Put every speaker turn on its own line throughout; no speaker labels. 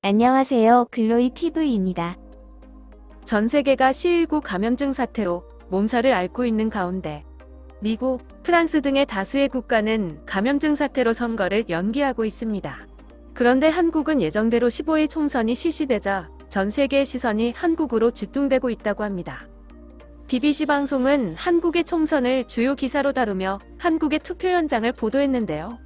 안녕하세요. 글로이 TV입니다.
전 세계가 시19 감염증 사태로 몸살을 앓고 있는 가운데 미국, 프랑스 등의 다수의 국가는 감염증 사태로 선거를 연기하고 있습니다. 그런데 한국은 예정대로 15일 총선이 실시되자 전 세계의 시선이 한국으로 집중되고 있다고 합니다. BBC 방송은 한국의 총선을 주요 기사로 다루며 한국의 투표 현장을 보도했는데요.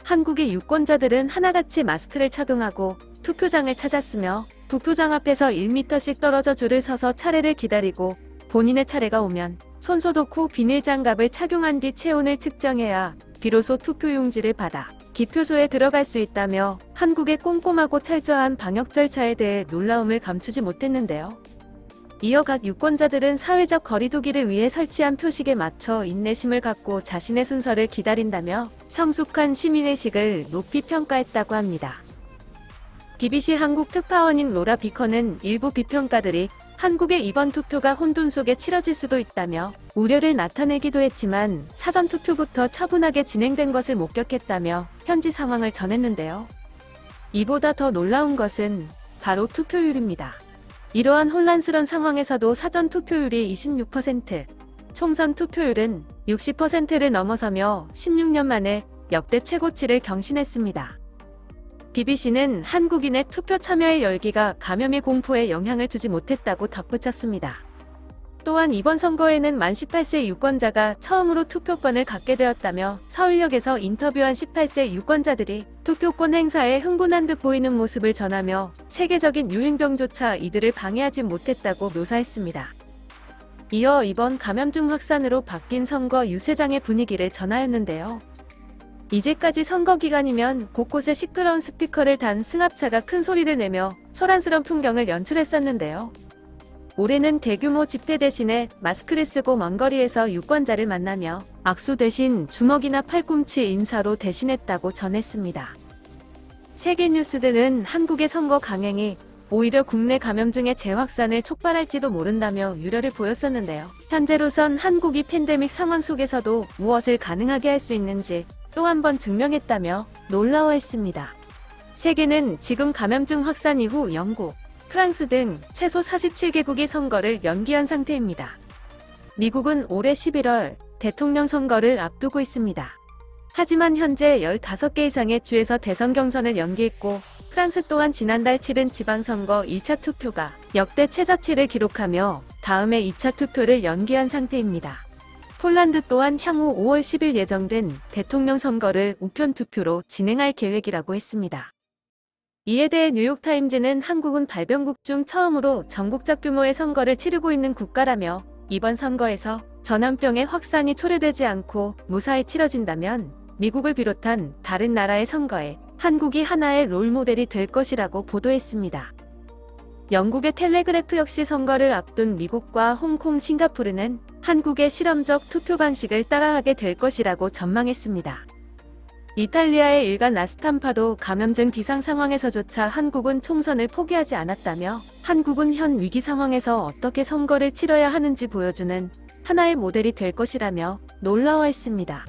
한국의 유권자들은 하나같이 마스크를 착용하고 투표장을 찾았으며 투표장 앞에서 1m씩 떨어져 줄을 서서 차례를 기다리고 본인의 차례가 오면 손소독 후 비닐장갑을 착용한 뒤 체온을 측정해야 비로소 투표용지를 받아 기표소에 들어갈 수 있다며 한국의 꼼꼼하고 철저한 방역 절차에 대해 놀라움을 감추지 못했는데요. 이어 각 유권자들은 사회적 거리두기를 위해 설치한 표식에 맞춰 인내심을 갖고 자신의 순서를 기다린다며 성숙한 시민의식을 높이 평가했다고 합니다. BBC 한국 특파원인 로라 비커는 일부 비평가들이 한국의 이번 투표가 혼돈 속에 치러질 수도 있다며 우려를 나타내기도 했지만 사전투표부터 차분하게 진행된 것을 목격했다며 현지 상황을 전했는데요. 이보다 더 놀라운 것은 바로 투표율입니다. 이러한 혼란스러운 상황에서도 사전투표율이 26%, 총선 투표율은 60%를 넘어서며 16년 만에 역대 최고치를 경신했습니다. BBC는 한국인의 투표 참여의 열기가 감염의 공포에 영향을 주지 못했다고 덧붙였습니다. 또한 이번 선거에는 만 18세 유권자가 처음으로 투표권을 갖게 되었다며 서울역에서 인터뷰한 18세 유권자들이 투표권 행사에 흥분한 듯 보이는 모습을 전하며 세계적인 유행병조차 이들을 방해하지 못했다고 묘사했습니다. 이어 이번 감염증 확산으로 바뀐 선거 유세장의 분위기를 전하였는데요. 이제까지 선거 기간이면 곳곳에 시끄러운 스피커를 단 승합차가 큰 소리를 내며 소란스러운 풍경을 연출했었는데요. 올해는 대규모 집회 대신에 마스크를 쓰고 먼 거리에서 유권자를 만나며 악수 대신 주먹이나 팔꿈치 인사로 대신했다고 전했습니다. 세계 뉴스들은 한국의 선거 강행이 오히려 국내 감염증의 재확산을 촉발할지도 모른다며 우려를 보였었는데요. 현재로선 한국이 팬데믹 상황 속에서도 무엇을 가능하게 할 수 있는지 또 한 번 증명했다며 놀라워했습니다. 세계는 지금 감염증 확산 이후 영국, 프랑스 등 최소 47개국이 선거를 연기한 상태입니다. 미국은 올해 11월 대통령 선거를 앞두고 있습니다. 하지만 현재 15개 이상의 주에서 대선 경선을 연기했고 프랑스 또한 지난달 치른 지방선거 1차 투표가 역대 최저치를 기록하며 다음해 2차 투표를 연기한 상태입니다. 폴란드 또한 향후 5월 10일 예정된 대통령 선거를 우편 투표로 진행할 계획이라고 했습니다. 이에 대해 뉴욕타임즈는 한국은 발병국 중 처음으로 전국적 규모의 선거를 치르고 있는 국가라며 이번 선거에서 전염병의 확산이 초래되지 않고 무사히 치러진다면 미국을 비롯한 다른 나라의 선거에 한국이 하나의 롤모델이 될 것이라고 보도했습니다. 영국의 텔레그래프 역시 선거를 앞둔 미국과 홍콩, 싱가포르는 한국의 실험적 투표 방식을 따라하게 될 것이라고 전망했습니다. 이탈리아의 일간 라스탐파도 감염증 비상 상황에서조차 한국은 총선을 포기하지 않았다며 한국은 현 위기 상황에서 어떻게 선거를 치러야 하는지 보여주는 하나의 모델이 될 것이라며 놀라워했습니다.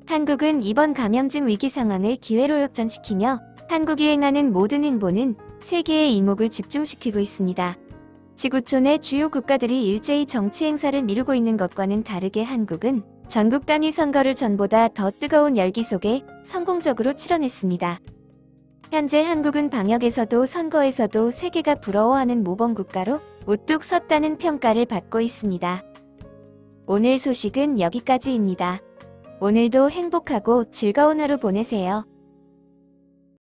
한국은 이번 감염증 위기 상황을 기회로 역전시키며 한국이 행하는 모든 행보는 세계의 이목을 집중시키고 있습니다. 지구촌의 주요 국가들이 일제히 정치 행사를 미루고 있는 것과는 다르게 한국은 전국 단위 선거를 전보다 더 뜨거운 열기 속에 성공적으로 치러냈습니다. 현재 한국은 방역에서도 선거에서도 세계가 부러워하는 모범 국가로 우뚝 섰다는 평가를 받고 있습니다. 오늘 소식은 여기까지입니다. 오늘도 행복하고 즐거운 하루 보내세요.